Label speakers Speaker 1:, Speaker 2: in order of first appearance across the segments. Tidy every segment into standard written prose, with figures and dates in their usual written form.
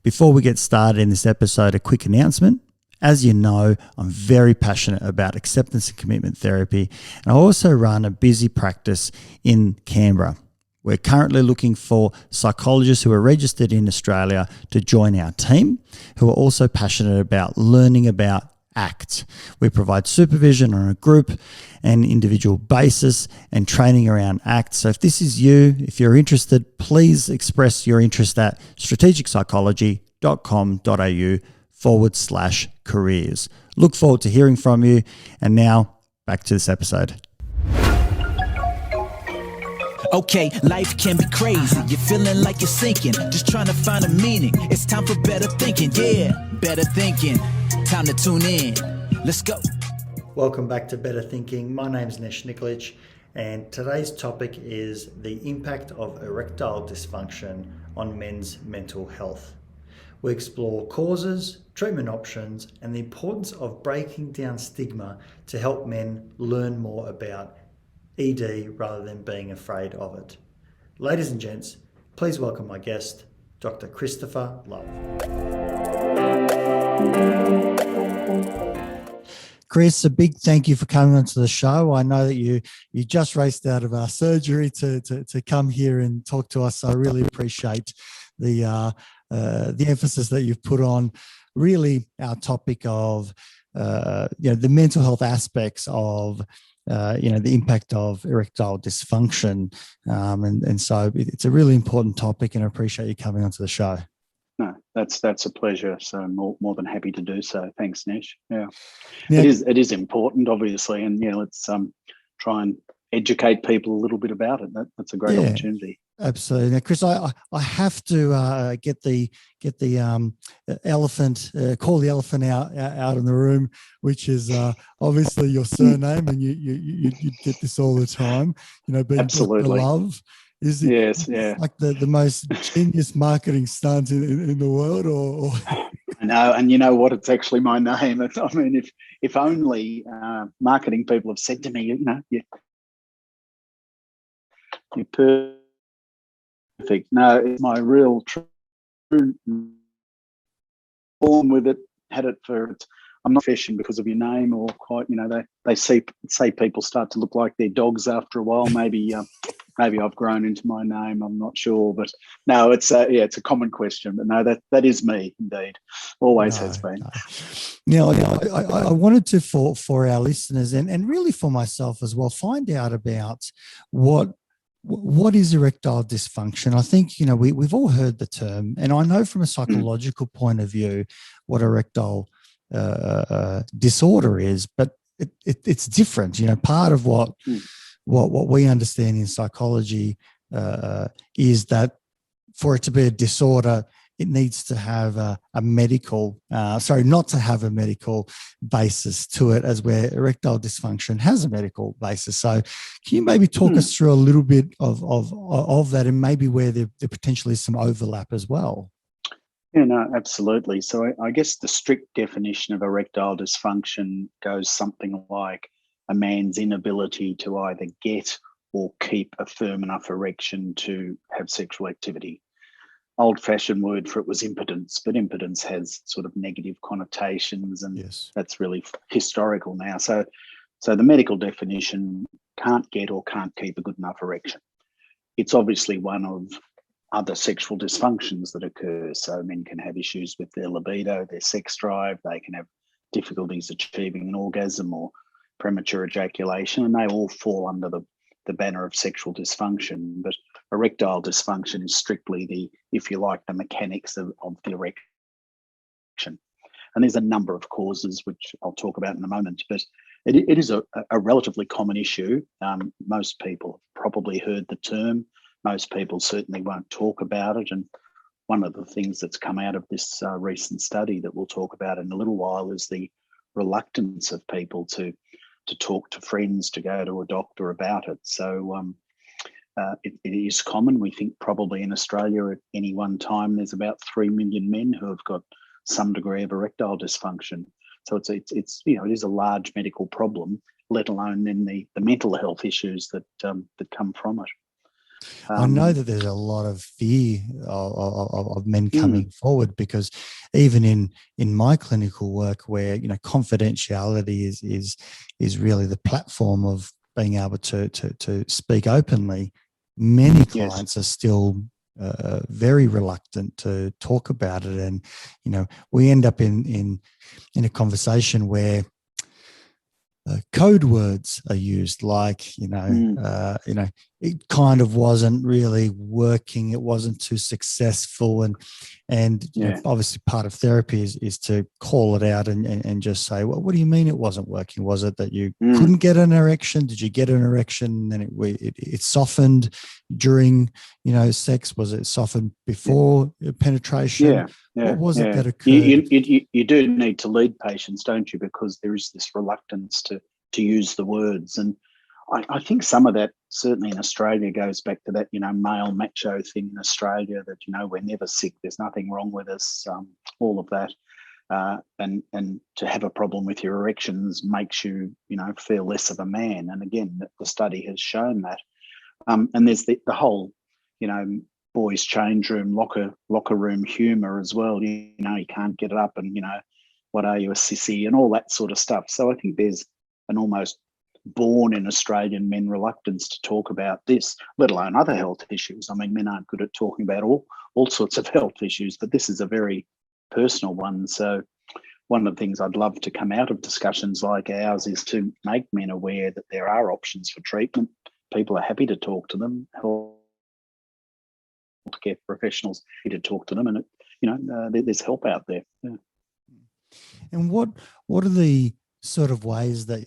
Speaker 1: Before we get started in this episode, a quick announcement. As you know, I'm very passionate about acceptance and commitment therapy, and I also run a busy practice in Canberra. We're currently looking for psychologists who are registered in Australia to join our team, who are also passionate about learning about ACT. We provide supervision on a group and individual basis and training around ACT. So if this is you, if you're interested, please express your interest at strategicpsychology.com.au/careers. Look forward to hearing from you. And now back to this episode.
Speaker 2: Okay, life can be crazy. You're feeling like you're sinking, just trying to find a meaning. It's time for better thinking. Yeah, better thinking. Time to tune in. Let's go.
Speaker 1: Welcome back to Better Thinking. My name is Nesh Nikolic, and today's topic is the impact of erectile dysfunction on men's mental health. We explore causes, treatment options, and the importance of breaking down stigma to help men learn more about ED rather than being afraid of it. Ladies and gents, please welcome my guest, Dr. Christopher Love. Chris, a big thank you for coming onto the show. I know that you just raced out of our surgery to come here and talk to us. So I really appreciate the emphasis that you've put on really our topic of the mental health aspects of the impact of erectile dysfunction. And so it's a really important topic, and I appreciate you coming onto the show.
Speaker 3: No, that's a pleasure. So more than happy to do so. Thanks, Nesh. Yeah. It is important, obviously, and let's try and educate people a little bit about it. That's a great opportunity.
Speaker 1: Absolutely. Now, Chris, I have to get the elephant, call the elephant out in the room, which is obviously your surname, and you get this all the time. Being
Speaker 3: Absolutely.
Speaker 1: Dr. Love. Is it like the most genius marketing stunt in the world, or?
Speaker 3: I know, and you know what? It's actually my name. I mean, if only marketing people have said to me, you're perfect. No, it's my real true. Born with it, had it for. I'm not fishing because of your name, or quite. They say people start to look like their dogs after a while. Maybe I've grown into my name. I'm not sure, but no, it's a common question. But no, that is me indeed. Always has been.
Speaker 1: No. Now, I wanted to for our listeners and really for myself as well, find out about what is erectile dysfunction. I think we've all heard the term, and I know from a psychological point of view what erectile disorder is, but it's different. Part of what we understand in psychology is that for it to be a disorder, it needs to have a medical, not to have a medical basis to it, as where erectile dysfunction has a medical basis. So can you maybe talk us through a little bit of that, and maybe where there potentially is some overlap as well?
Speaker 3: Yeah, no, absolutely. So I guess the strict definition of erectile dysfunction goes something like a man's inability to either get or keep a firm enough erection to have sexual activity. Old-fashioned word for it was impotence, but impotence has sort of negative connotations, and that's really historical now. So the medical definition, can't get or can't keep a good enough erection. It's obviously one of other sexual dysfunctions that occur. So men can have issues with their libido, their sex drive. They can have difficulties achieving an orgasm or premature ejaculation, and they all fall under the banner of sexual dysfunction. But erectile dysfunction is strictly the mechanics of the erection. And there's a number of causes, which I'll talk about in a moment, but it is a relatively common issue. Most people have probably heard the term. Most people certainly won't talk about it. And one of the things that's come out of this recent study that we'll talk about in a little while is the reluctance of people to talk to friends, to go to a doctor about it. So it is common. We think probably in Australia at any one time there's about 3 million men who have got some degree of erectile dysfunction. So it is a large medical problem, let alone then the mental health issues that come from it.
Speaker 1: I know that there's a lot of fear of men
Speaker 3: Mm.
Speaker 1: coming forward, because even in my clinical work, where confidentiality is really the platform of being able to speak openly, many clients are still very reluctant to talk about it, and we end up in a conversation where code words are used, like it kind of wasn't really working, it wasn't too successful, and obviously part of therapy is to call it out and just say, well, what do you mean it wasn't working? Was it that you couldn't get an erection? Did you get an erection and it softened during sex? Was it softened before penetration? What was it that occurred?
Speaker 3: You do need to lead patients, don't you? Because there is this reluctance to use the words. And I think some of that, certainly in Australia, goes back to that, male macho thing in Australia, that, we're never sick, there's nothing wrong with us, all of that. And to have a problem with your erections makes you, feel less of a man. And again, the study has shown that. And there's the whole, boys' change room, locker room humour as well. You can't get it up, and what are you, a sissy, and all that sort of stuff. So I think there's an almost born in Australian men reluctance to talk about this, let alone other health issues. I mean, men aren't good at talking about all sorts of health issues, but this is a very personal one. So one of the things I'd love to come out of discussions like ours is to make men aware that there are options for treatment. People are happy to talk to them. Healthcare professionals happy to talk to them, and there's help out there. Yeah.
Speaker 1: And what are the sort of ways that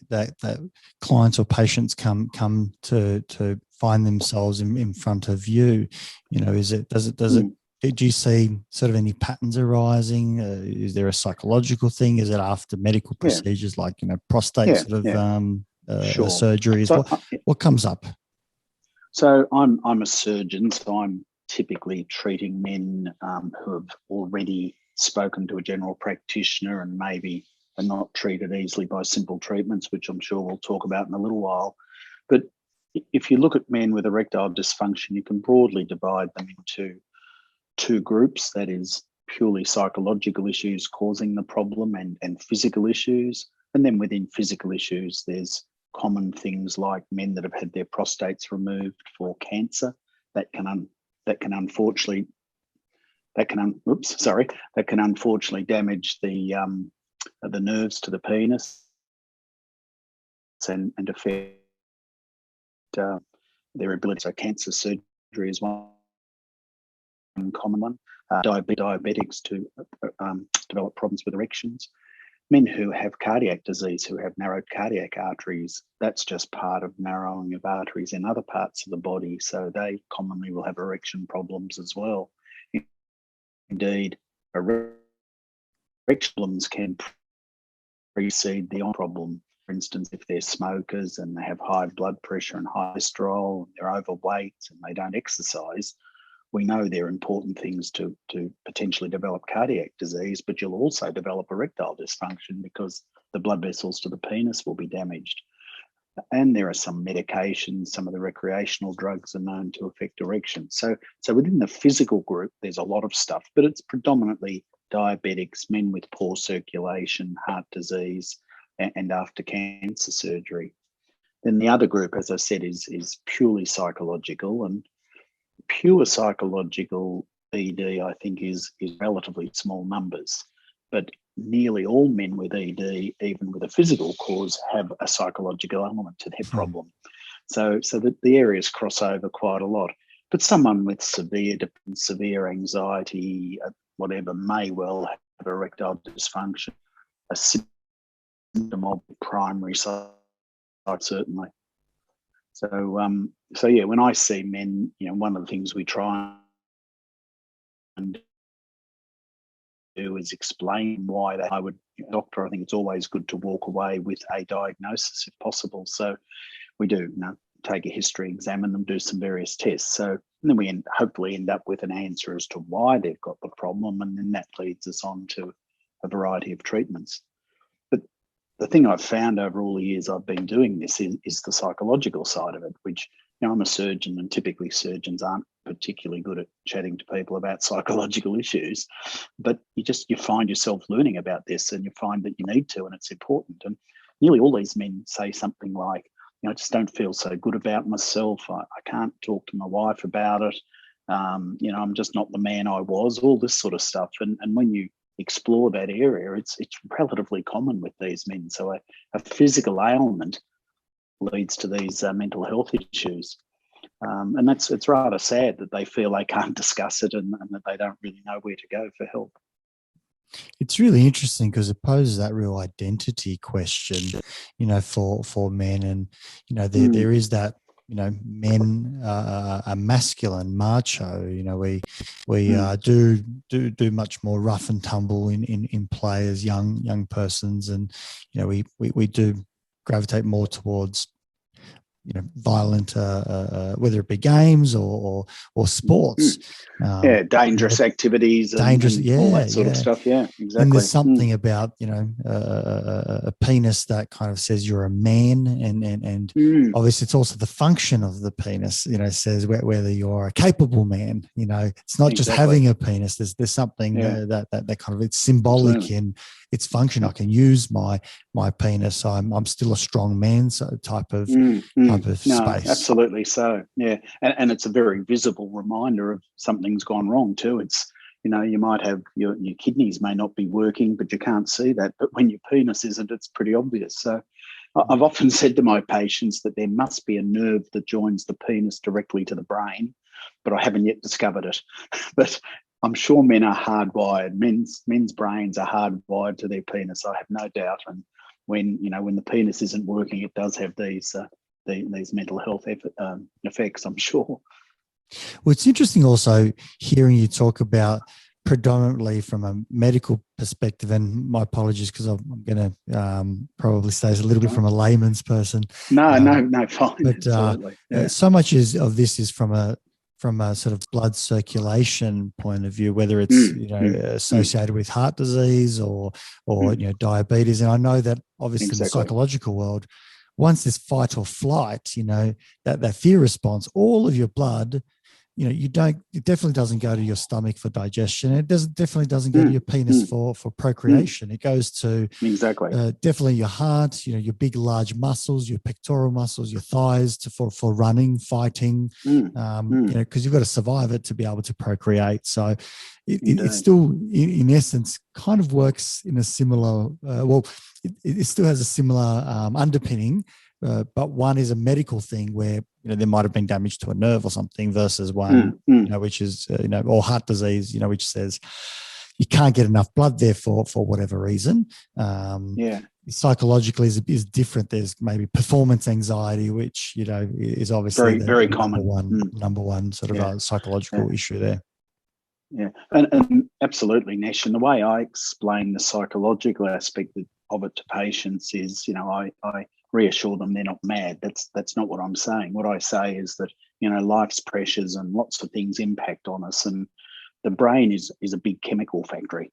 Speaker 1: clients or patients come to find themselves in front of you? Do you see sort of any patterns arising? Is there a psychological thing? Is it after medical procedures like prostate surgeries?
Speaker 3: So,
Speaker 1: what comes up?
Speaker 3: So I'm a surgeon, so I'm typically treating men who have already spoken to a general practitioner and maybe are not treated easily by simple treatments, which I'm sure we'll talk about in a little while. But if you look at men with erectile dysfunction, you can broadly divide them into two groups. That is purely psychological issues causing the problem and physical issues. And then within physical issues, there's common things like men that have had their prostates removed for cancer that can unfortunately damage the nerves to the penis and affect their ability. So cancer surgery is one common one. Diabetics to develop problems with erections. Men who have cardiac disease, who have narrowed cardiac arteries, that's just part of narrowing of arteries in other parts of the body. So they commonly will have erection problems as well. Indeed, erection problems can precede the problem. For instance, if they're smokers and they have high blood pressure and high cholesterol, and they're overweight and they don't exercise, we know they're important things to potentially develop cardiac disease, but you'll also develop erectile dysfunction because the blood vessels to the penis will be damaged. And there are some medications, some of the recreational drugs are known to affect erection. So within the physical group, there's a lot of stuff, but it's predominantly diabetics, men with poor circulation, heart disease, and after cancer surgery. Then the other group, as I said, is purely psychological, and pure psychological ED, I think, is relatively small numbers. But nearly all men with ED, even with a physical cause, have a psychological element to their problem. So that the areas cross over quite a lot. But someone with severe anxiety, whatever, may well have erectile dysfunction, a symptom of primary side, certainly. So yeah, when I see men, one of the things we try and do is explain why I think it's always good to walk away with a diagnosis if possible. So we do, take a history, examine them, do some various tests. So and then we hopefully end up with an answer as to why they've got the problem, and then that leads us on to a variety of treatments. But the thing I've found over all the years I've been doing this is the psychological side of it, which I'm a surgeon, and typically surgeons aren't particularly good at chatting to people about psychological issues, but you find yourself learning about this, and you find that you need to, and it's important. And nearly all these men say something like, I just don't feel so good about myself. I can't talk to my wife about it. I'm just not the man I was, all this sort of stuff. And when you explore that area, it's relatively common with these men. So a physical ailment leads to these mental health issues. And it's rather sad that they feel they can't discuss it, and that they don't really know where to go for help.
Speaker 1: It's really interesting because it poses that real identity question, for men. And, there is that, men are masculine, macho. We do much more rough and tumble in play as young persons, and we do gravitate more towards violent, whether it be games or sports.
Speaker 3: Dangerous activities, and all that sort of stuff. Yeah, exactly.
Speaker 1: And there's something about a penis that kind of says you're a man, and obviously it's also the function of the penis. Says whether you're a capable man. It's not just having a penis. There's something that kind of, it's symbolic in its function. I can use my penis. I'm still a strong man. So type of space.
Speaker 3: Absolutely so. Yeah, and it's a very visible reminder of something's gone wrong too. It's you might have your kidneys may not be working, but you can't see that. But when your penis isn't, it's pretty obvious. So I've often said to my patients that there must be a nerve that joins the penis directly to the brain, but I haven't yet discovered it. But I'm sure men are hardwired. Men's brains are hardwired to their penis. I have no doubt. And when the penis isn't working, it does have these mental health effects, I'm sure.
Speaker 1: Well, it's interesting also hearing you talk about predominantly from a medical perspective, and my apologies because I'm going to probably say a little bit from a layman's person.
Speaker 3: No, fine.
Speaker 1: But
Speaker 3: absolutely.
Speaker 1: So much of this is from a sort of blood circulation point of view, whether it's associated with heart disease or diabetes. And I know that obviously in the psychological world, once there's fight or flight, that fear response, all of your blood, it definitely doesn't go to your stomach for digestion. It definitely doesn't go to your penis for procreation. It goes to definitely your heart, your big, large muscles, your pectoral muscles, your thighs for running, fighting, because you've got to survive it to be able to procreate. So it still, in essence, kind of works in a similar, it still has a similar underpinning, but one is a medical thing where there might have been damage to a nerve or something, versus one which is or heart disease, which says you can't get enough blood there for whatever reason. Psychologically is different. There's maybe performance anxiety, which is obviously
Speaker 3: very common
Speaker 1: number one sort of a psychological issue there.
Speaker 3: Yeah, and absolutely, Nesh. And the way I explain the psychological aspect of it to patients is, I reassure them they're not mad. That's not what I'm saying. What I say is that, life's pressures and lots of things impact on us, and the brain is a big chemical factory.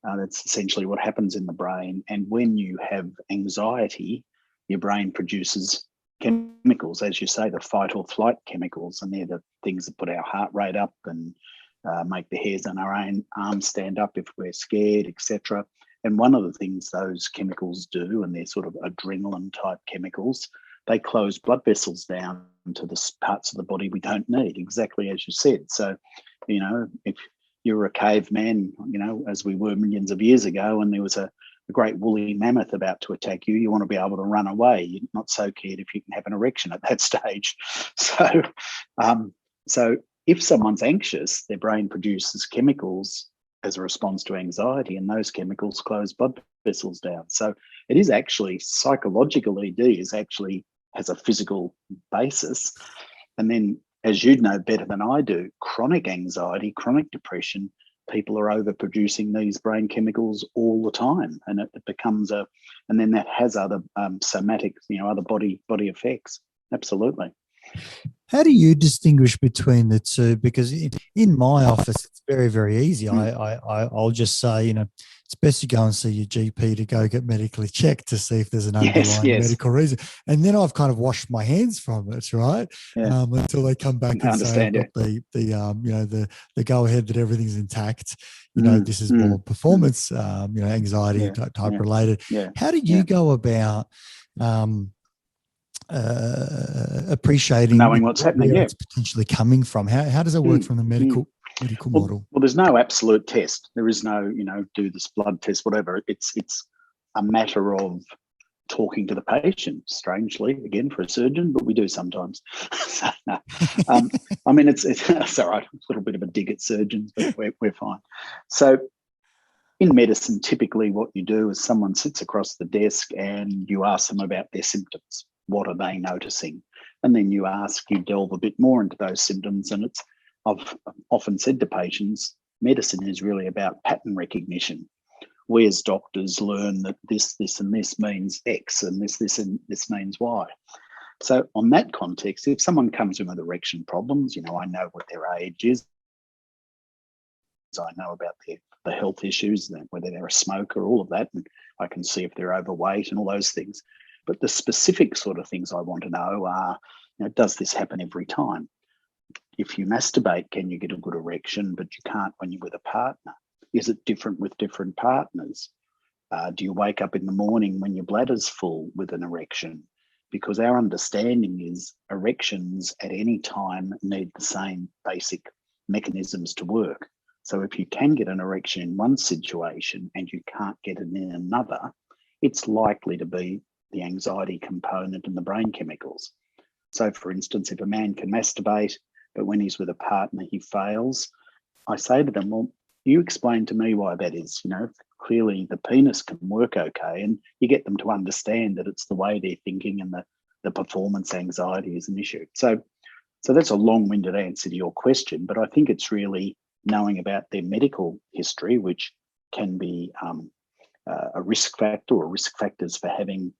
Speaker 3: That's essentially what happens in the brain. And when you have anxiety, your brain produces chemicals, as you say, the fight or flight chemicals, and they're the things that put our heart rate up and make the hairs on our own arms stand up if we're scared, etc. And one of the things those chemicals do, and they're sort of adrenaline type chemicals, they close blood vessels down to the parts of the body we don't need, exactly as you said. So, if you're a caveman, as we were millions of years ago, and there was a great woolly mammoth about to attack you, you want to be able to run away. You're not so keen if you can have an erection at that stage. So if someone's anxious, their brain produces chemicals as a response to anxiety, and those chemicals close blood vessels down. So it is actually psychological ED has a physical basis. And then, as you'd know better than I do, chronic anxiety, chronic depression, people are overproducing these brain chemicals all the time, and it becomes and then that has other somatic, other body effects. Absolutely.
Speaker 1: How do you distinguish between the two? Because in my office, it's very, very easy. I'll just say, it's best you go and see your GP to go get medically checked to see if there's an underlying
Speaker 3: Yes.
Speaker 1: medical reason. And then I've kind of washed my hands from it, right?
Speaker 3: Yeah.
Speaker 1: Until they come back and say, I've got the go ahead that everything's intact. This is more performance, anxiety type related.
Speaker 3: Yeah.
Speaker 1: How do you go about appreciating
Speaker 3: knowing what's happening,
Speaker 1: where it's potentially coming from? How does it work from the medical model?
Speaker 3: Well, there's no absolute test. There is no, do this blood test, whatever. It's a matter of talking to the patient, strangely, again, for a surgeon, but we do sometimes. So, no. I mean, it's all right, a little bit of a dig at surgeons, but we're fine. So in medicine, typically what you do is someone sits across the desk and you ask them about their symptoms. What are they noticing? And then you delve a bit more into those symptoms. And I've often said to patients, medicine is really about pattern recognition. We as doctors learn that this, and this means X, and this, and this means Y. So on that context, if someone comes in with erection problems, I know what their age is. I know about the health issues, whether they're a smoker, all of that, and I can see if they're overweight and all those things. But the specific sort of things I want to know are, does this happen every time? If you masturbate, can you get a good erection, but you can't when you're with a partner? Is it different with different partners? Do you wake up in the morning when your bladder's full with an erection? Because our understanding is erections at any time need the same basic mechanisms to work. So if you can get an erection in one situation and you can't get it in another, it's likely to be the anxiety component and the brain chemicals. So for instance, if a man can masturbate, but when he's with a partner, he fails, I say to them, well, you explain to me why that is. Clearly the penis can work okay, and you get them to understand that it's the way they're thinking and the performance anxiety is an issue. So that's a long-winded answer to your question, but I think it's really knowing about their medical history, which can be a risk factor or risk factors for having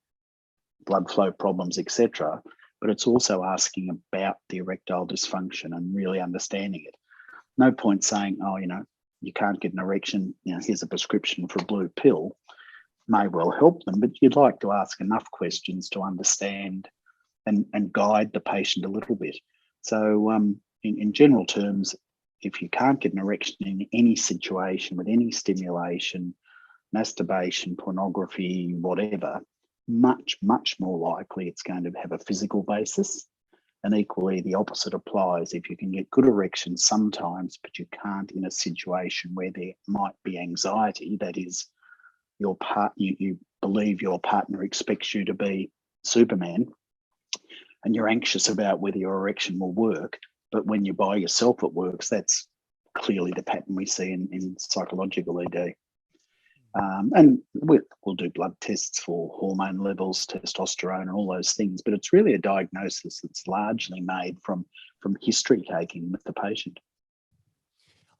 Speaker 3: blood flow problems, etc. But it's also asking about the erectile dysfunction and really understanding it. No point saying, you can't get an erection, here's a prescription for a blue pill. May well help them, but you'd like to ask enough questions to understand and guide the patient a little bit. So in general terms, if you can't get an erection in any situation with any stimulation, masturbation, pornography, whatever, much, much more likely it's going to have a physical basis. And equally, the opposite applies. If you can get good erections sometimes, but you can't in a situation where there might be anxiety, that is, you believe your partner expects you to be Superman, and you're anxious about whether your erection will work, but when you're by yourself it works, that's clearly the pattern we see in psychological ED. And we'll do blood tests for hormone levels, testosterone, and all those things, but it's really a diagnosis that's largely made from history taking with the patient.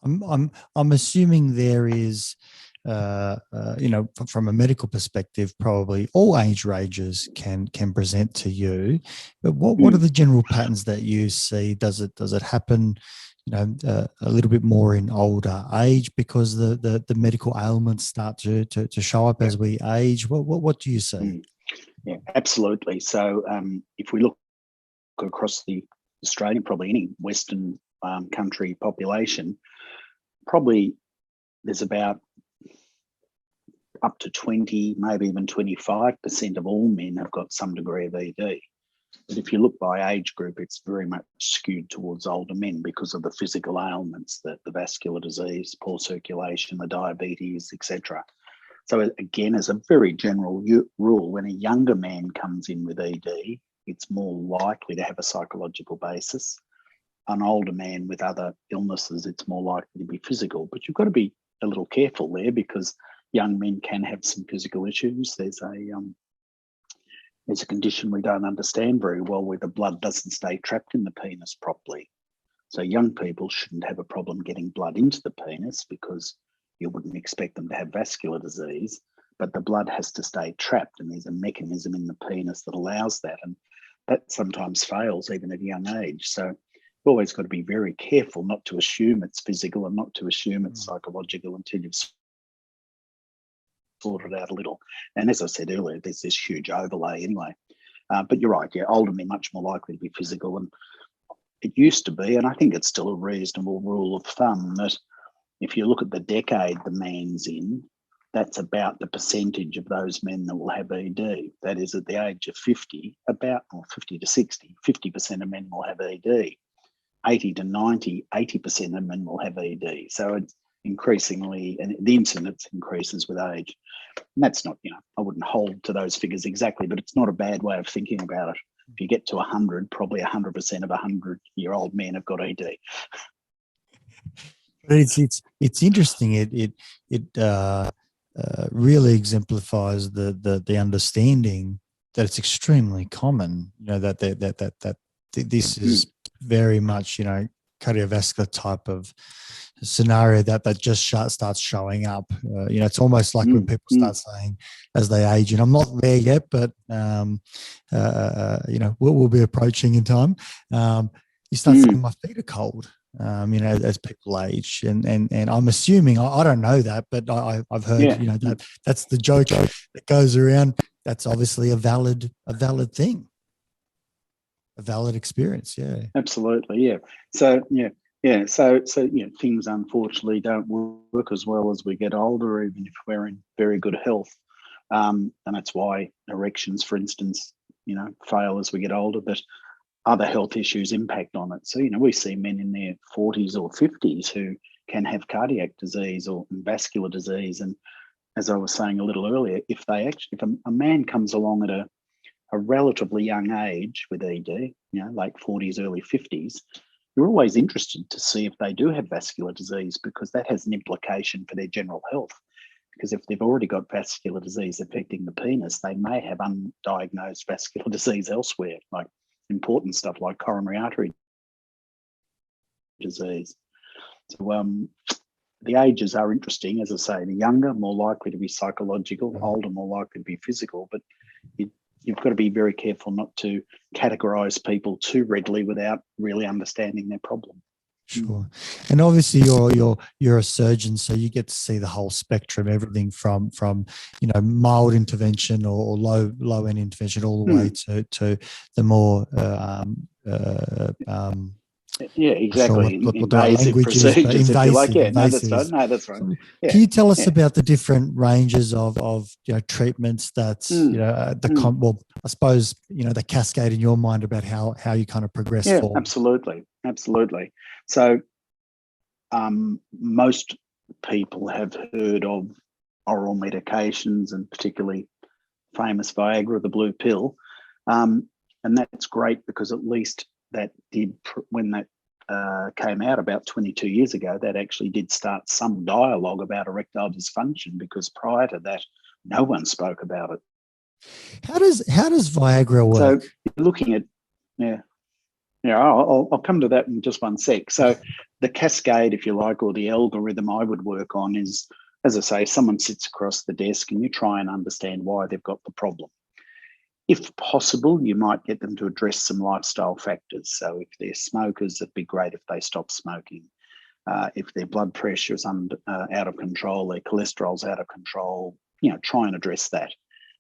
Speaker 1: I'm assuming there is, from a medical perspective, probably all age ranges can present to you. But what are the general patterns that you see? Does it happen, a little bit more in older age because the medical ailments start to show up as we age? What do you see?
Speaker 3: Yeah, absolutely. So if we look across the Australian, probably any Western country population, probably there's about up to 20, maybe even 25% of all men have got some degree of ED. But if you look by age group, it's very much skewed towards older men because of the physical ailments, the vascular disease, poor circulation, the diabetes, etc. So again, as a very general rule, when a younger man comes in with ED, it's more likely to have a psychological basis. An older man with other illnesses, it's more likely to be physical. But you've got to be a little careful there because young men can have some physical issues. There's a condition we don't understand very well where the blood doesn't stay trapped in the penis properly. So young people shouldn't have a problem getting blood into the penis because you wouldn't expect them to have vascular disease, but the blood has to stay trapped, and there's a mechanism in the penis that allows that. And that sometimes fails even at a young age. So you've always got to be very careful not to assume it's physical and not to assume it's psychological until you've sorted out a little. And as I said earlier, there's this huge overlay anyway. But you're right, yeah, older men much more likely to be physical. And it used to be, and I think it's still a reasonable rule of thumb, that if you look at the decade the man's in, that's about the percentage of those men that will have ED. That is, at the age of 50, about 50 to 60, 50% of men will have ED. 80 to 90, 80% of men will have ED. So it's increasingly, and the incidence increases with age. And that's not, I wouldn't hold to those figures exactly, but it's not a bad way of thinking about it. If you get to 100, probably 100% of 100-year-old men have got ED.
Speaker 1: But it's interesting. It really exemplifies the understanding that it's extremely common. That this is very much cardiovascular type of scenario that just starts showing up. It's almost like when people start saying as they age, and I'm not there yet, but we'll be approaching in time. You start saying my feet are cold. As people age, and I'm assuming I don't know that, but I've heard that's the joke that goes around. That's obviously a valid thing, a valid experience. Yeah,
Speaker 3: absolutely. Yeah. So So things unfortunately don't work as well as we get older, even if we're in very good health, and that's why erections, for instance, fail as we get older. But other health issues impact on it. So, we see men in their 40s or 50s who can have cardiac disease or vascular disease. And as I was saying a little earlier, if a man comes along at a relatively young age with ED, late 40s, early 50s, you're always interested to see if they do have vascular disease, because that has an implication for their general health. Because if they've already got vascular disease affecting the penis, they may have undiagnosed vascular disease elsewhere, like important stuff like coronary artery disease. So the ages are interesting. As I say, the younger, more likely to be psychological, older, more likely to be physical. But you've got to be very careful not to categorize people too readily without really understanding their problem.
Speaker 1: Sure. And obviously you're a surgeon, so you get to see the whole spectrum, everything from mild intervention or low end intervention all the way to the more
Speaker 3: exactly.
Speaker 1: What
Speaker 3: invasive procedures, if you like. Yeah, invasive. No, that's right.
Speaker 1: So can you tell us about the different ranges of treatments that's I suppose the cascade in your mind about how you kind of progress forward?
Speaker 3: Absolutely. So most people have heard of oral medications, and particularly famous Viagra, the blue pill, and that's great because at least that did, when that came out about 22 years ago, that actually did start some dialogue about erectile dysfunction, because prior to that, no one spoke about it.
Speaker 1: How does Viagra work?
Speaker 3: So you're looking at, I'll come to that in just one sec. So the cascade, if you like, or the algorithm I would work on is, as I say, someone sits across the desk and you try and understand why they've got the problem. If possible, you might get them to address some lifestyle factors. So if they're smokers, it'd be great if they stop smoking. If their blood pressure is out of control, their cholesterol's out of control, try and address that.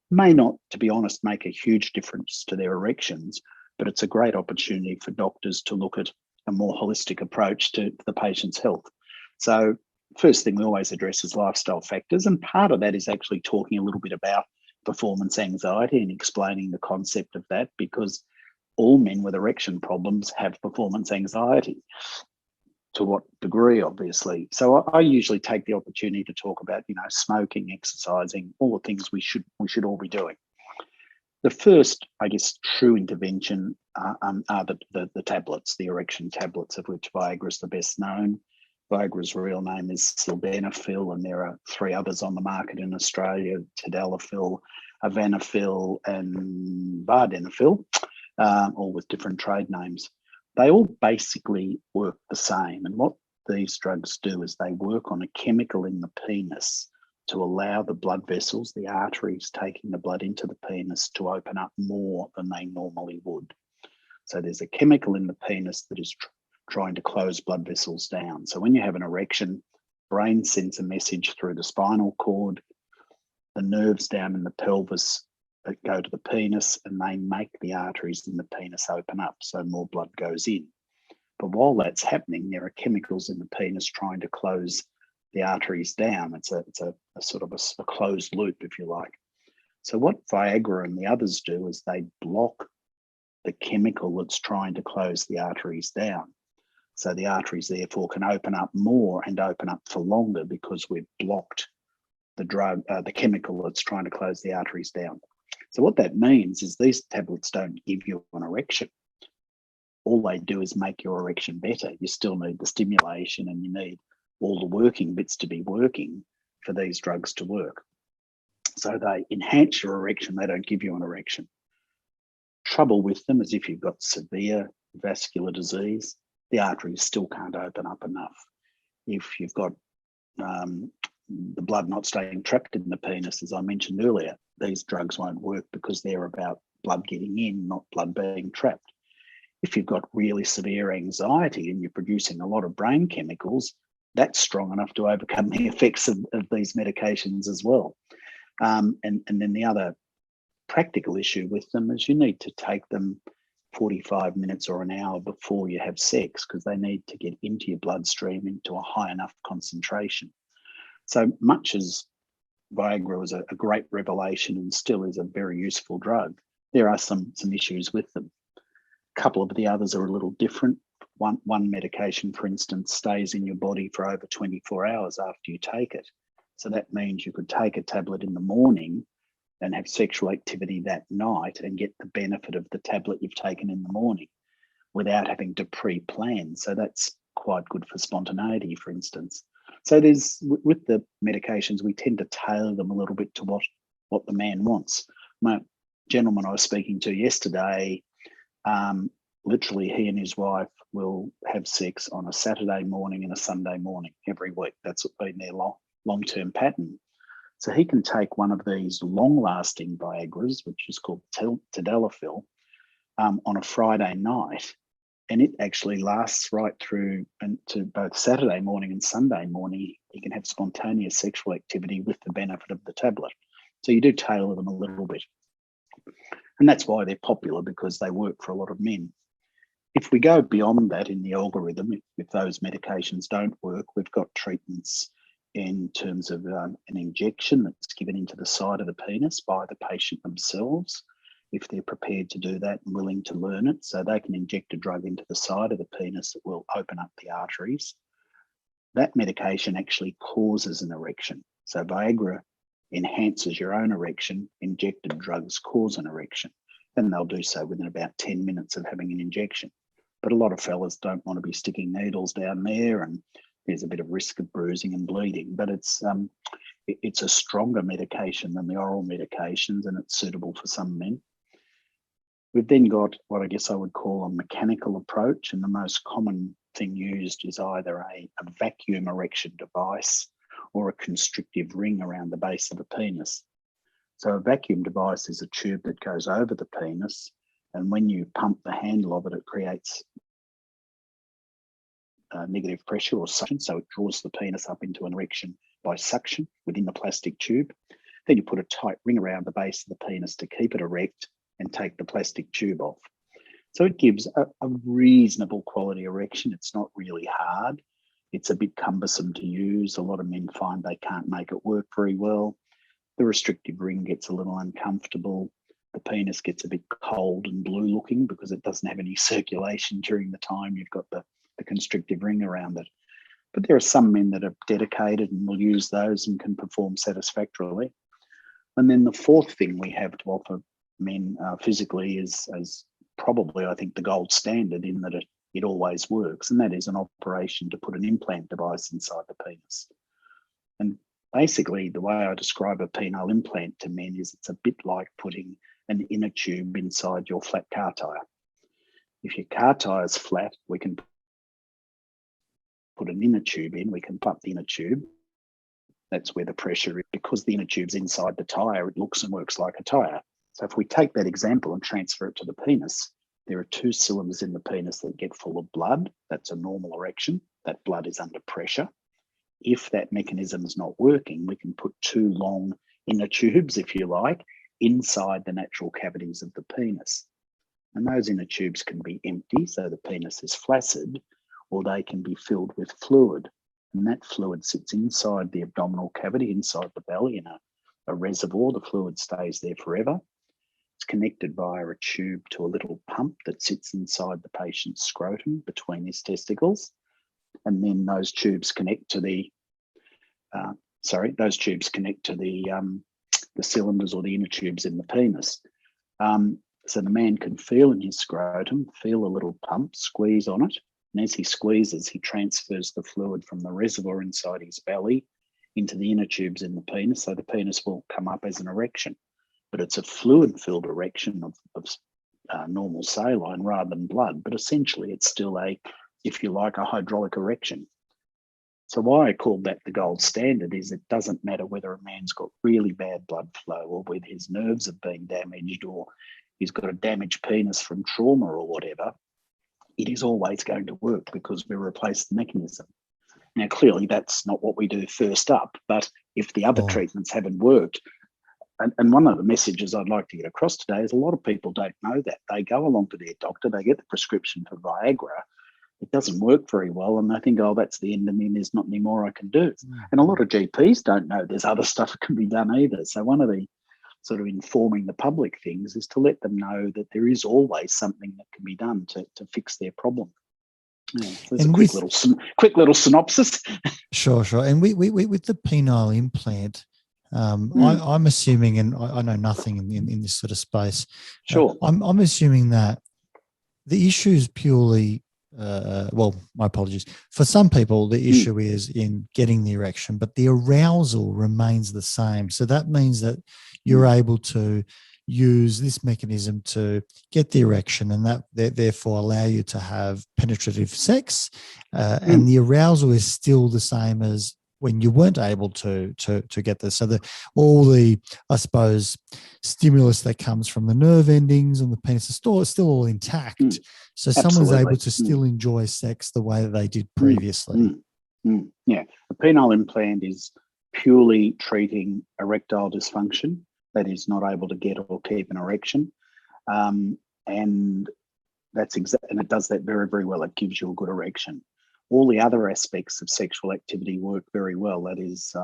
Speaker 3: May not, to be honest, make a huge difference to their erections, but it's a great opportunity for doctors to look at a more holistic approach to the patient's health. So first thing we always address is lifestyle factors, and part of that is actually talking a little bit about performance anxiety and explaining the concept of that, because all men with erection problems have performance anxiety. To what degree, obviously. So I usually take the opportunity to talk about, smoking, exercising, all the things we should all be doing. The first, I guess, true intervention are the tablets, the erection tablets, of which Viagra is the best known. Viagra's real name is sildenafil, and there are 3 others on the market in Australia: tadalafil, avanafil, and vardenafil, all with different trade names. They all basically work the same. And what these drugs do is they work on a chemical in the penis to allow the blood vessels, the arteries taking the blood into the penis, to open up more than they normally would. So there's a chemical in the penis that is trying to close blood vessels down. So when you have an erection, brain sends a message through the spinal cord, the nerves down in the pelvis that go to the penis, and they make the arteries in the penis open up so more blood goes in. But while that's happening, there are chemicals in the penis trying to close the arteries down. It's a sort of a closed loop, if you like. So what Viagra and the others do is they block the chemical that's trying to close the arteries down. So the arteries therefore can open up more and open up for longer because we've blocked the chemical that's trying to close the arteries down. So what that means is these tablets don't give you an erection. All they do is make your erection better. You still need the stimulation and you need all the working bits to be working for these drugs to work. So they enhance your erection, they don't give you an erection. Trouble with them is if you've got severe vascular disease, the arteries still can't open up enough. If you've got the blood not staying trapped in the penis, as I mentioned earlier, these drugs won't work because they're about blood getting in, not blood being trapped. If you've got really severe anxiety and you're producing a lot of brain chemicals, that's strong enough to overcome the effects of these medications as well. And then the other practical issue with them is you need to take them 45 minutes or an hour before you have sex because they need to get into your bloodstream into a high enough concentration. So much as Viagra was a great revelation and still is a very useful drug, there are some issues with them. A couple of the others are a little different. One medication, for instance, stays in your body for over 24 hours after you take it. So that means you could take a tablet in the morning and have sexual activity that night and get the benefit of the tablet you've taken in the morning without having to pre-plan. So that's quite good for spontaneity, for instance. So there's, with the medications, we tend to tailor them a little bit to what the man wants. My gentleman I was speaking to yesterday, literally he and his wife will have sex on a Saturday morning and a Sunday morning every week. That's been their long-term pattern. So he can take one of these long-lasting Viagras, which is called tadalafil, on a Friday night, and it actually lasts right through and to both Saturday morning and Sunday morning. He can have spontaneous sexual activity with the benefit of the tablet. So you do tailor them a little bit. And that's why they're popular, because they work for a lot of men. If we go beyond that in the algorithm, if those medications don't work, we've got treatments in terms of an injection that's given into the side of the penis by the patient themselves, if they're prepared to do that and willing to learn it. So they can inject a drug into the side of the penis that will open up the arteries. That medication actually causes an erection. So Viagra enhances your own erection, injected drugs cause an erection, and they'll do so within about 10 minutes of having an injection. But a lot of fellas don't want to be sticking needles down there, and there's a bit of risk of bruising and bleeding, but it's a stronger medication than the oral medications, and it's suitable for some men. We've then got what I guess I would call a mechanical approach, and the most common thing used is either a vacuum erection device or a constrictive ring around the base of the penis. So a vacuum device is a tube that goes over the penis, and when you pump the handle of it, it creates negative pressure or suction, so it draws the penis up into an erection by suction within the plastic tube. Then you put a tight ring around the base of the penis to keep it erect and take the plastic tube off. So it gives a reasonable quality erection. It's not really hard. It's a bit cumbersome to use. A lot of men find they can't make it work very well. The restrictive ring gets a little uncomfortable. The penis gets a bit cold and blue looking because it doesn't have any circulation during the time you've got the constrictive ring around it. But there are some men that are dedicated and will use those and can perform satisfactorily. And then the fourth thing we have to offer men physically is probably, I think, the gold standard in that it always works, and that is an operation to put an implant device inside the penis. And basically, the way I describe a penile implant to men is it's a bit like putting an inner tube inside your flat car tire. If your car tire is flat, we can put an inner tube in, we can pump the inner tube, That's where the pressure is. Because the inner tube's inside the tyre, it looks and works like a tyre. So if we take that example and transfer it to the penis, there are 2 cylinders in the penis that get full of blood. That's a normal erection. That blood is under pressure. If that mechanism is not working, we can put 2 long inner tubes, if you like, inside the natural cavities of the penis. And those inner tubes can be empty, so the penis is flaccid, or they can be filled with fluid. And that fluid sits inside the abdominal cavity, inside the belly in a reservoir. The fluid stays there forever. It's connected via a tube to a little pump that sits inside the patient's scrotum between his testicles. And then those tubes connect to the cylinders or the inner tubes in the penis. So the man can feel in his scrotum, feel a little pump, squeeze on it. And as he squeezes, he transfers the fluid from the reservoir inside his belly into the inner tubes in the penis. So the penis will come up as an erection. But it's a fluid-filled erection of normal saline rather than blood. But essentially, it's still if you like, a hydraulic erection. So why I called that the gold standard is it doesn't matter whether a man's got really bad blood flow or whether his nerves have been damaged or he's got a damaged penis from trauma or whatever, it is always going to work because we replace the mechanism. Now, clearly, that's not what we do first up, but if the other treatments haven't worked, and one of the messages I'd like to get across today is a lot of people don't know that. They go along to their doctor, they get the prescription for Viagra, it doesn't work very well, and they think, oh, that's the end of me, there's not any more I can do. And a lot of GPs don't know there's other stuff that can be done either. So one of the sort of informing the public things is to let them know that there is always something that can be done to fix their problem. Yeah, there's a quick little synopsis.
Speaker 1: Sure. And we with the penile implant, I'm assuming, and I know nothing in this sort of space.
Speaker 3: Sure.
Speaker 1: I'm assuming that the issue is purely, my apologies. For some people, the issue is in getting the erection, but the arousal remains the same. So that means that you're able to use this mechanism to get the erection, and that therefore allow you to have penetrative sex, and the arousal is still the same as when you weren't able to get this. So all the, I suppose, stimulus that comes from the nerve endings and the penis is still all intact. So someone's able to still enjoy sex the way that they did previously.
Speaker 3: Yeah, a penile implant is purely treating erectile dysfunction, that is not able to get or keep an erection. And that's and it does that very, very well. It gives you a good erection. All the other aspects of sexual activity work very well. That is,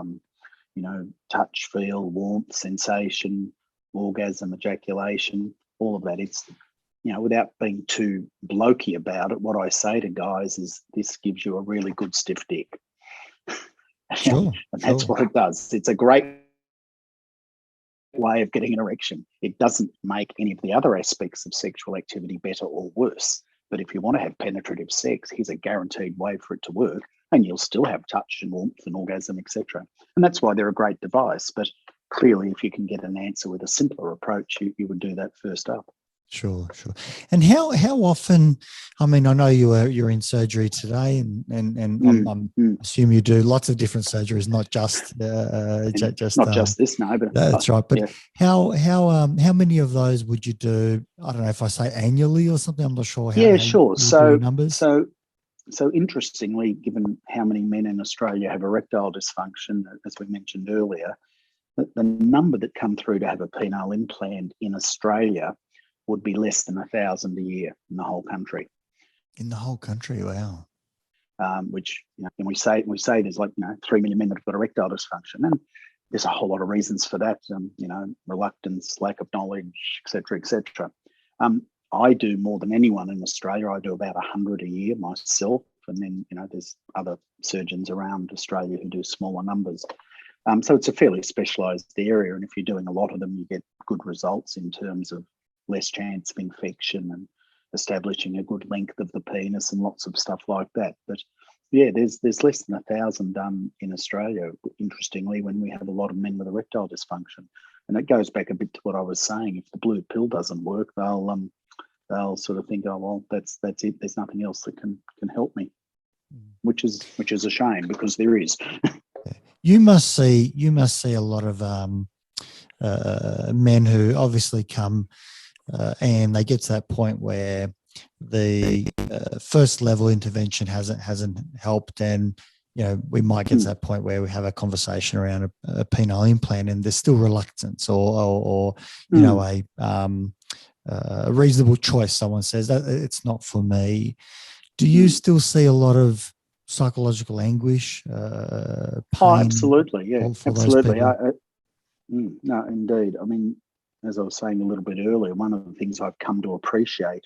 Speaker 3: touch, feel, warmth, sensation, orgasm, ejaculation, all of that. It's, without being too blokey about it, what I say to guys is this gives you a really good stiff dick.
Speaker 1: Sure.
Speaker 3: And that's what it does. It's a great way of getting an erection. It doesn't make any of the other aspects of sexual activity better or worse. But if you want to have penetrative sex, here's a guaranteed way for it to work, and you'll still have touch and warmth and orgasm, etc. And that's why they're a great device. But clearly, if you can get an answer with a simpler approach, you would do that first up.
Speaker 1: Sure. And how often? I mean, I know you're in surgery today, and I'm assume you do lots of different surgeries, not just
Speaker 3: just this, no. But
Speaker 1: that's right. But how many of those would you do? I don't know if I say annually or something. I'm not sure.
Speaker 3: Sure.
Speaker 1: So numbers.
Speaker 3: So interestingly, given how many men in Australia have erectile dysfunction, as we mentioned earlier, the number that come through to have a penile implant in Australia would be less than 1,000 a year in the whole country.
Speaker 1: In the whole country, wow.
Speaker 3: Which, and we say there's 3 million men that have got erectile dysfunction, and there's a whole lot of reasons for that. Reluctance, lack of knowledge, etc., etc. I do more than anyone in Australia. I do about 100 a year myself, and then there's other surgeons around Australia who do smaller numbers. So it's a fairly specialised area, and if you're doing a lot of them, you get good results in terms of less chance of infection and establishing a good length of the penis and lots of stuff like that. But yeah, there's less than 1,000 done in Australia, interestingly, when we have a lot of men with erectile dysfunction. And it goes back a bit to what I was saying. If the blue pill doesn't work, they'll sort of think, oh well, that's it. There's nothing else that can help me, which is a shame, because there is.
Speaker 1: You must see a lot of men who obviously come and they get to that point where the first level intervention hasn't helped, and we might get to that point where we have a conversation around a penile implant, and there's still reluctance, or a reasonable choice. Someone says that it's not for me. Do you still see a lot of psychological anguish, pain?
Speaker 3: Oh, absolutely, yeah,
Speaker 1: for
Speaker 3: absolutely.
Speaker 1: those people?
Speaker 3: No, indeed. I mean, as I was saying a little bit earlier, one of the things I've come to appreciate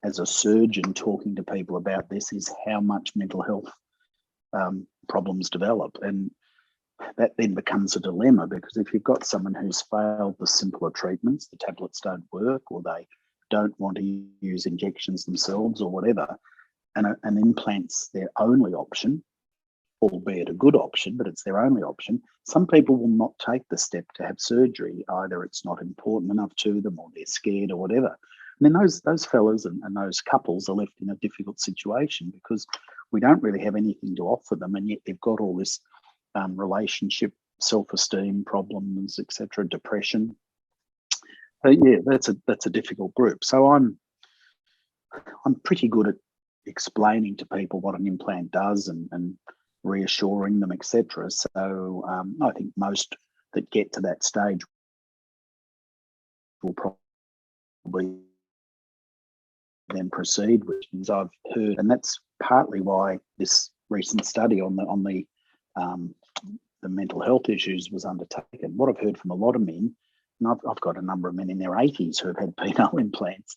Speaker 3: as a surgeon talking to people about this is how much mental health problems develop. And that then becomes a dilemma, because if you've got someone who's failed the simpler treatments, the tablets don't work, or they don't want to use injections themselves or whatever, and an implant's their only option, albeit a good option, but it's their only option, some people will not take the step to have surgery. Either it's not important enough to them, or they're scared, or whatever. And then those fellas and those couples are left in a difficult situation, because we don't really have anything to offer them, and yet they've got all this relationship, self-esteem problems, etc., depression. But yeah, that's a difficult group. So I'm pretty good at explaining to people what an implant does and reassuring them, etc. So I think most that get to that stage will probably then proceed, which is I've heard, and that's partly why this recent study on the mental health issues was undertaken. What I've heard from a lot of men, and I've got a number of men in their 80s who have had penile implants,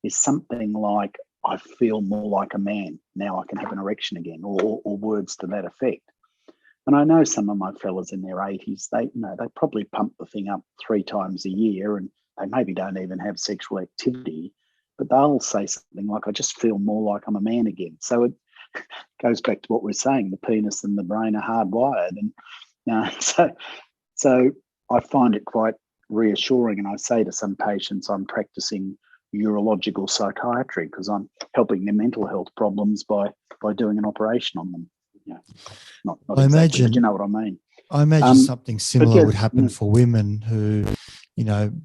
Speaker 3: is something like, I feel more like a man now, I can have an erection again, or words to that effect. And I know some of my fellas in their 80s, they probably pump the thing up 3 times a year, and they maybe don't even have sexual activity, but they'll say something like, I just feel more like I'm a man again. So it goes back to what we're saying, the penis and the brain are hardwired. And so I find it quite reassuring. And I say to some patients, I'm practicing urological psychiatry, because I'm helping their mental health problems by doing an operation on them. Not
Speaker 1: I
Speaker 3: exactly,
Speaker 1: imagine,
Speaker 3: but you know what I mean.
Speaker 1: I imagine something similar would happen for women who,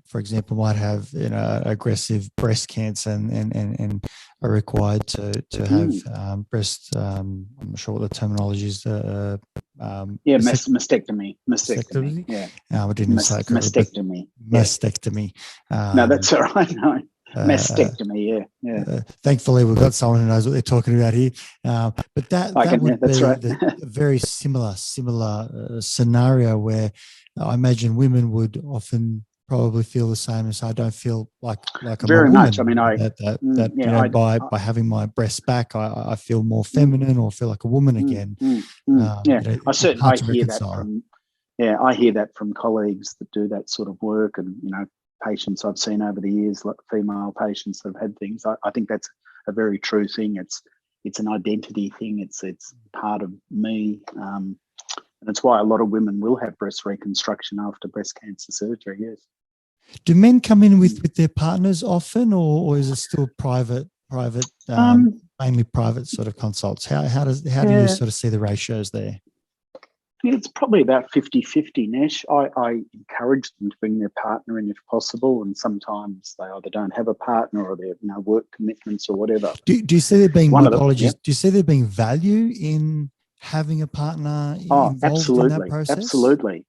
Speaker 1: for example, might have aggressive breast cancer and are required to have breast. I'm not sure what the terminology is.
Speaker 3: Mastectomy. Yeah,
Speaker 1: I didn't say it correctly.
Speaker 3: Mastectomy.
Speaker 1: Mastectomy.
Speaker 3: No, that's all right. No. Mastectomy, yeah.
Speaker 1: Thankfully, we've got someone who knows what they're talking about here. But that would be
Speaker 3: right.
Speaker 1: a very similar scenario, where I imagine women would often probably feel the same as, I don't feel like I'm
Speaker 3: very
Speaker 1: a woman.
Speaker 3: much. I mean,
Speaker 1: by having my breasts back, I feel more feminine, or feel like a woman again.
Speaker 3: I certainly hear that from. Yeah, I hear that from colleagues that do that sort of work, and patients I've seen over the years, like female patients that have had things. I think that's a very true thing. It's an identity thing. It's part of me, and it's why a lot of women will have breast reconstruction after breast cancer surgery. Yes.
Speaker 1: Do men come in with their partners often, or is it still private, mainly private sort of consults? How do you sort of see the ratios there?
Speaker 3: It's probably about 50-50, Nesh. I encourage them to bring their partner in if possible, and sometimes they either don't have a partner, or they have work commitments or whatever.
Speaker 1: Do you see there being Do you see there being value in having a partner involved in that process?
Speaker 3: Absolutely.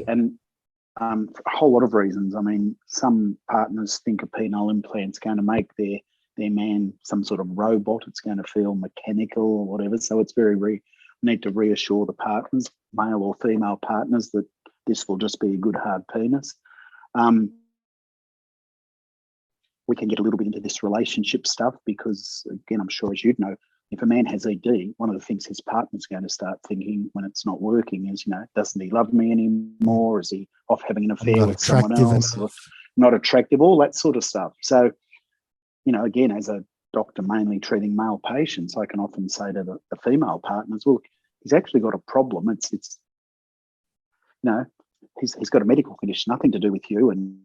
Speaker 3: And for a whole lot of reasons. I mean, some partners think a penile implant's going to make their man some sort of robot. It's going to feel mechanical or whatever. So it's very need to reassure the partners, male or female partners, that this will just be a good hard penis. We can get a little bit into this relationship stuff, because, again, I'm sure, as you'd know, if a man has ED, one of the things his partner's going to start thinking when it's not working is, doesn't he love me anymore? Is he off having an affair with someone else? Or not attractive, all that sort of stuff. So, again, as a doctor mainly treating male patients, I can often say to the female partners, well, he's actually got a problem. It's he's got a medical condition, nothing to do with you, and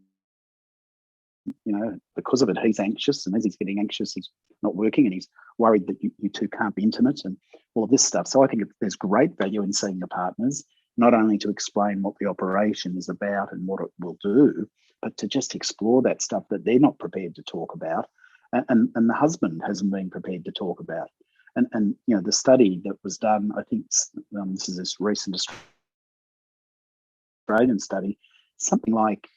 Speaker 3: because of it, he's anxious, and as he's getting anxious, he's not working, and he's worried that you two can't be intimate and all of this stuff. So I think there's great value in seeing the partners, not only to explain what the operation is about and what it will do, but to just explore that stuff that they're not prepared to talk about, and the husband hasn't been prepared to talk about. And the study that was done, I think this is this recent Australian study, something like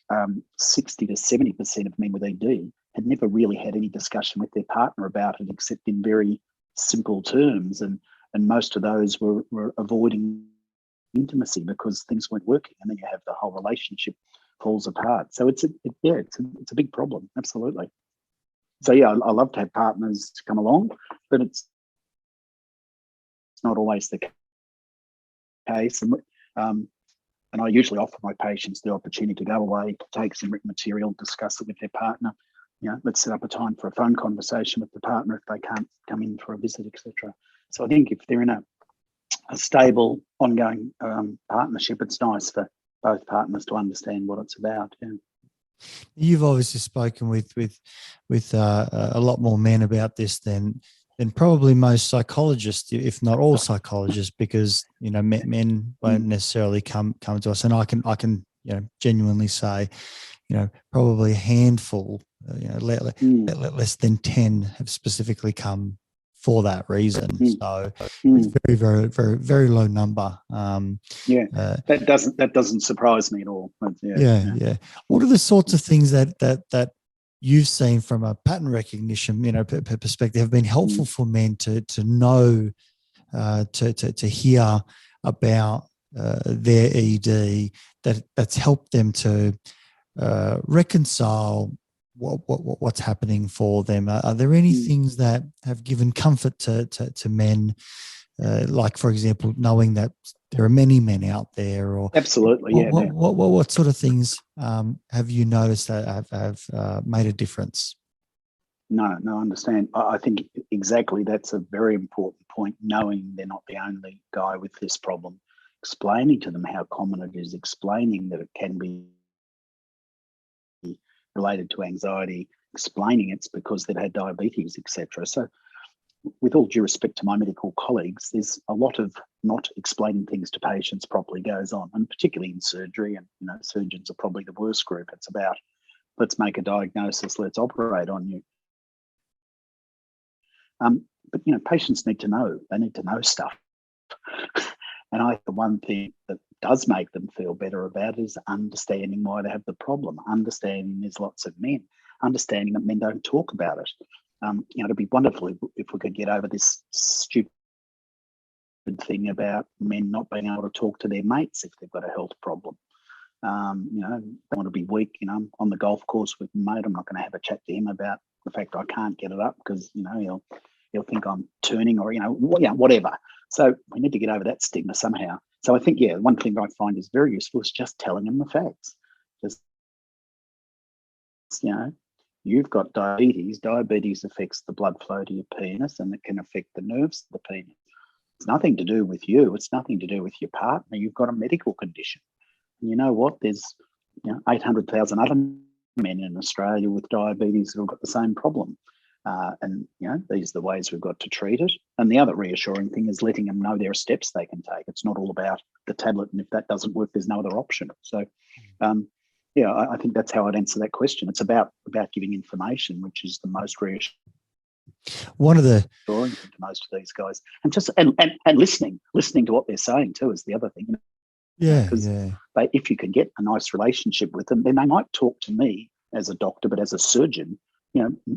Speaker 3: 60 to 70% of men with ED had never really had any discussion with their partner about it, except in very simple terms. And most of those were avoiding intimacy because things weren't working. And then you have the whole relationship falls apart. So it's a big problem. Absolutely. So yeah, I love to have partners to come along, but it's not always the case. And I usually offer my patients the opportunity to go away, take some written material, discuss it with their partner. Let's set up a time for a phone conversation with the partner if they can't come in for a visit, etc. So I think if they're in a stable, ongoing partnership, it's nice for both partners to understand what it's about. Yeah.
Speaker 1: You've obviously spoken with a lot more men about this than probably most psychologists, if not all psychologists, because men won't necessarily come to us, and I can genuinely say, probably a handful, less than 10 have specifically come for that reason. So it's very, very, very, very low number.
Speaker 3: That doesn't surprise me at all.
Speaker 1: Yeah. What are the sorts of things that you've seen from a pattern recognition, perspective, have been helpful for men to know, to hear about their ED, that's helped them to reconcile what's happening for them? Are there any things that have given comfort to men, like, for example, knowing that there are many men out there? Or
Speaker 3: absolutely,
Speaker 1: what sort of things have you noticed that have made a difference?
Speaker 3: No, I understand. I think exactly that's a very important point, knowing they're not the only guy with this problem, explaining to them how common it is, explaining that it can be related to anxiety, explaining it's because they've had diabetes, etc. So with all due respect to my medical colleagues, there's a lot of not explaining things to patients properly goes on, and particularly in surgery, and surgeons are probably the worst group. It's about, let's make a diagnosis, let's operate on you. But patients need to know. They need to know stuff. And I think the one thing that does make them feel better about it is understanding why they have the problem, understanding there's lots of men, understanding that men don't talk about it. It'd be wonderful if we could get over this stupid thing about men not being able to talk to their mates if they've got a health problem. They want to be weak. On the golf course with my mate, I'm not going to have a chat to him about the fact I can't get it up because he'll think I'm turning, or whatever. So we need to get over that stigma somehow. So I think one thing I find is very useful is just telling them the facts. Just you've got diabetes. Diabetes affects the blood flow to your penis, and it can affect the nerves of the penis. It's nothing to do with you. It's nothing to do with your partner. You've got a medical condition. And you know what? There's 800,000 other men in Australia with diabetes who've got the same problem. And these are the ways we've got to treat it. And the other reassuring thing is letting them know there are steps they can take. It's not all about the tablet, and if that doesn't work, there's no other option. So, I think that's how I'd answer that question. It's about giving information, which is the most reassuring.
Speaker 1: One of the
Speaker 3: to most of these guys, and just and listening to what they're saying too is the other thing. Because if you can get a nice relationship with them, then they might talk to me as a doctor, but as a surgeon,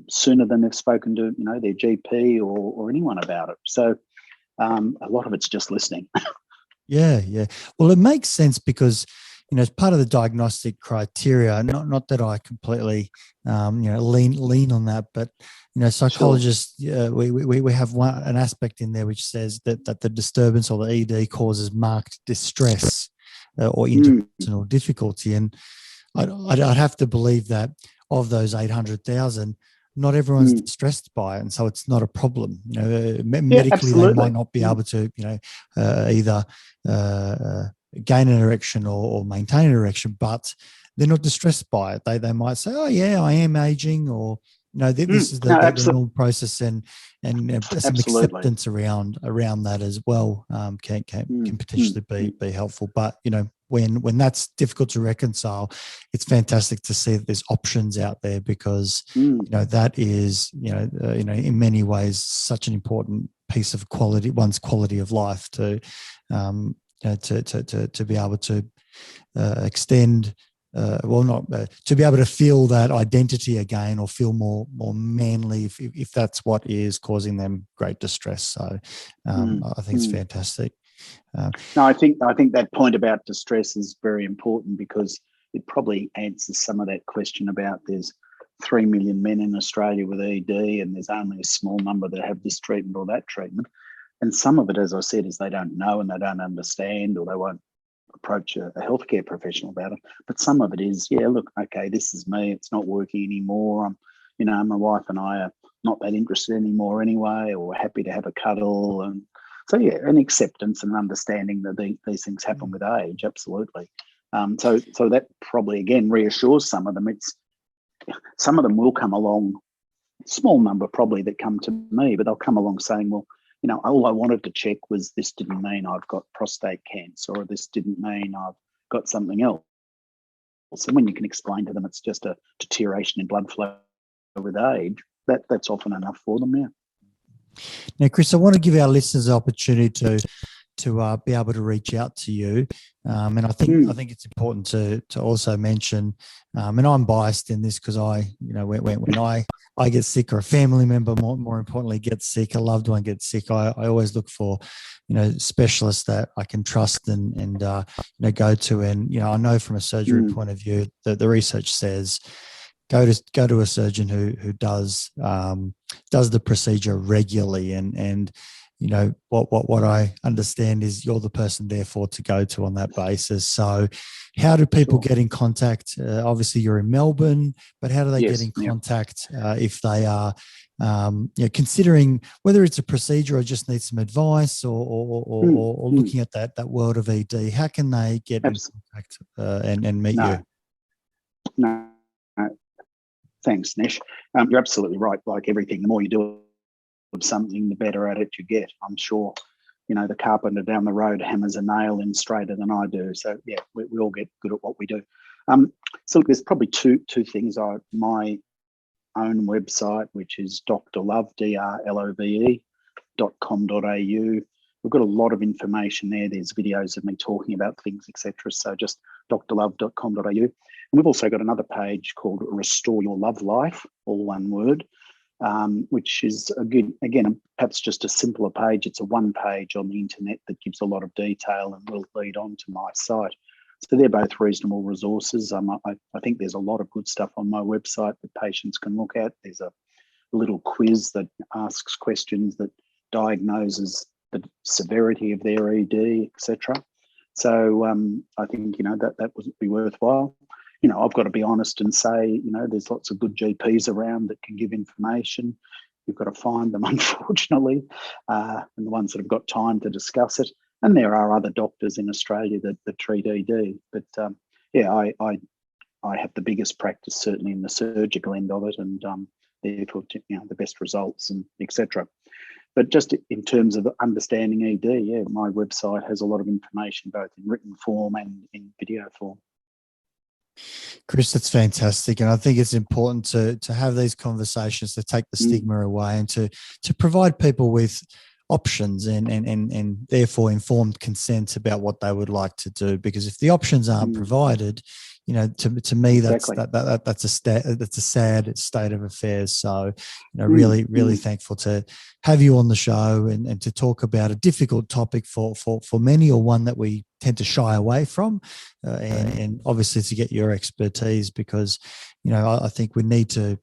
Speaker 3: sooner than they've spoken to, their GP or anyone about it. So a lot of it's just listening.
Speaker 1: Yeah. Well, it makes sense because, as part of the diagnostic criteria, not that I completely, lean on that, but, psychologists, we have an aspect in there which says that the disturbance or the ED causes marked distress or interpersonal difficulty. And I'd have to believe that of those 800,000, not everyone's distressed by it, and so it's not a problem. Medically, they might not be able to, either gain an erection or maintain an erection, but they're not distressed by it. They might say, "Oh yeah, I am aging," or this is the normal process, and some
Speaker 3: absolutely.
Speaker 1: acceptance around that as well can potentially be helpful. But when that's difficult to reconcile, it's fantastic to see that there's options out there, because that is in many ways such an important piece of one's quality of life to be able to extend. To be able to feel that identity again, or feel more manly, if that's what is causing them great distress. So I think it's fantastic.
Speaker 3: No, I think that point about distress is very important, because it probably answers some of that question about there's 3 million men in Australia with ED, and there's only a small number that have this treatment or that treatment. And some of it, as I said, is they don't know and they don't understand, or they won't approach a healthcare professional about it. But some of it is, look, okay, this is me, it's not working anymore. My wife and I are not that interested anymore anyway, or we're happy to have a cuddle. And so, an acceptance and understanding that these things happen with age, absolutely. So that probably, again, reassures some of them. Some of them will come along, small number probably that come to me, but they'll come along saying, well, all I wanted to check was this didn't mean I've got prostate cancer, or this didn't mean I've got something else. So when you can explain to them it's just a deterioration in blood flow with age, that's often enough for them, yeah.
Speaker 1: Now, Chris, I want to give our listeners the opportunity to be able to reach out to you, and I think it's important to also mention, and I'm biased in this because when I get sick, or a family member more importantly gets sick, a loved one gets sick, I always look for specialists that I can trust and go to. And I know from a surgery point of view that the research says go to a surgeon who does the procedure regularly, and what I understand is you're the person therefore to go to on that basis. So how do people get in contact? Obviously you're in Melbourne, but how do they get in contact if they are considering whether it's a procedure or just need some advice, or looking at that world of ED? How can they get in contact and meet you?
Speaker 3: No. Thanks, Nesh. You're absolutely right. Like everything, the more you do of something, the better at it you get. I'm sure, the carpenter down the road hammers a nail in straighter than I do. So we all get good at what we do. So there's probably two things. My own website, which is drlove, drlove.com.au. We've got a lot of information there. There's videos of me talking about things, etc. So just drlove.com.au. And we've also got another page called Restore Your Love Life, all one word, which is, again, perhaps just a simpler page. It's a one page on the internet that gives a lot of detail and will lead on to my site. So they're both reasonable resources. I think there's a lot of good stuff on my website that patients can look at. There's a little quiz that asks questions that diagnoses the severity of their ED, etc. So I think, that would be worthwhile. I've got to be honest and say, there's lots of good GPs around that can give information. You've got to find them, unfortunately, and the ones that have got time to discuss it. And there are other doctors in Australia that treat ED. But I have the biggest practice, certainly in the surgical end of it, and therefore, the best results and etc. But just in terms of understanding ED, my website has a lot of information, both in written form and in video form.
Speaker 1: Chris, that's fantastic. And I think it's important to have these conversations, to take the stigma away, and to provide people with options and therefore informed consent about what they would like to do. Because if the options aren't provided, to me,
Speaker 3: exactly.
Speaker 1: that's a sad state of affairs. So, really thankful to have you on the show and to talk about a difficult topic for many, or one that we tend to shy away from, and obviously to get your expertise, because, I think we need to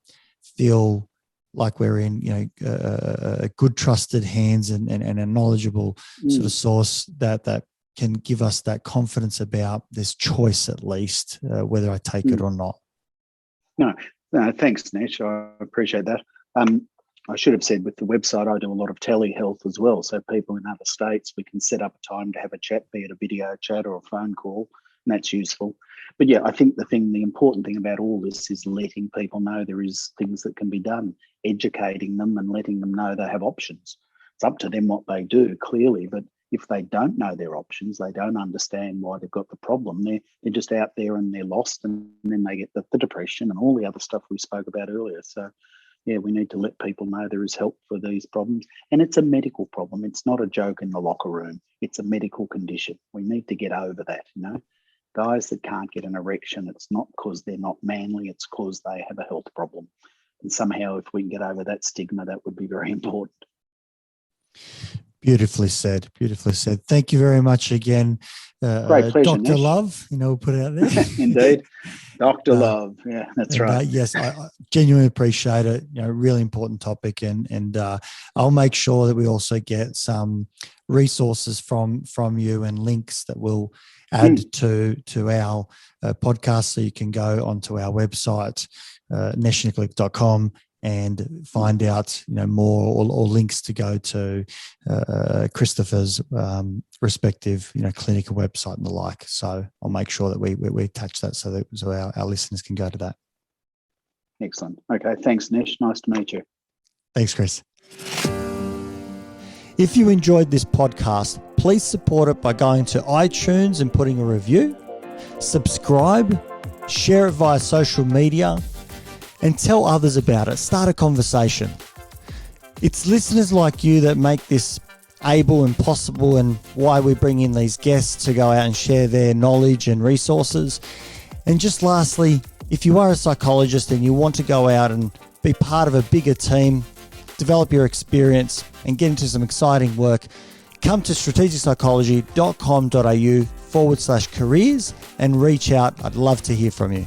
Speaker 1: feel like we're in, a good trusted hands and a knowledgeable sort of source that can give us that confidence about this choice, at least, whether I take it or not.
Speaker 3: No, thanks, Nesh. I appreciate that. I should have said, with the website, I do a lot of telehealth as well. So people in other states, we can set up a time to have a chat, be it a video chat or a phone call, and that's useful. But yeah, I think the important thing about all this is letting people know there is things that can be done, educating them and letting them know they have options. It's up to them what they do, clearly, but if they don't know their options, they don't understand why they've got the problem. They're just out there and they're lost, and then they get the depression and all the other stuff we spoke about earlier. So yeah, we need to let people know there is help for these problems. And it's a medical problem. It's not a joke in the locker room. It's a medical condition. We need to get over that, Guys that can't get an erection, it's not because they're not manly, it's because they have a health problem. And somehow if we can get over that stigma, that would be very important.
Speaker 1: Beautifully said. Beautifully said. Thank you very much again,
Speaker 3: Great pleasure,
Speaker 1: Dr.
Speaker 3: Nesh.
Speaker 1: Love. We'll put it out there.
Speaker 3: Indeed. Dr. Love. Yeah, that's right.
Speaker 1: Yes, I genuinely appreciate it. Really important topic. And I'll make sure that we also get some resources from you and links that we'll add to our podcast, so you can go onto our website, neshnikolic.com, and find out more, or links to go to Christopher's respective clinical website and the like. So I'll make sure that we attach that so our listeners can go to that.
Speaker 3: Excellent. Okay, thanks, Nesh. Nice to meet you.
Speaker 1: Thanks, Chris. If you enjoyed this podcast, please support it by going to iTunes and putting a review, subscribe, share it via social media, and tell others about it. Start a conversation. It's listeners like you that make this able and possible, and why we bring in these guests to go out and share their knowledge and resources. And just lastly, if you are a psychologist and you want to go out and be part of a bigger team, develop your experience and get into some exciting work, come to strategicpsychology.com.au/careers and reach out. I'd love to hear from you.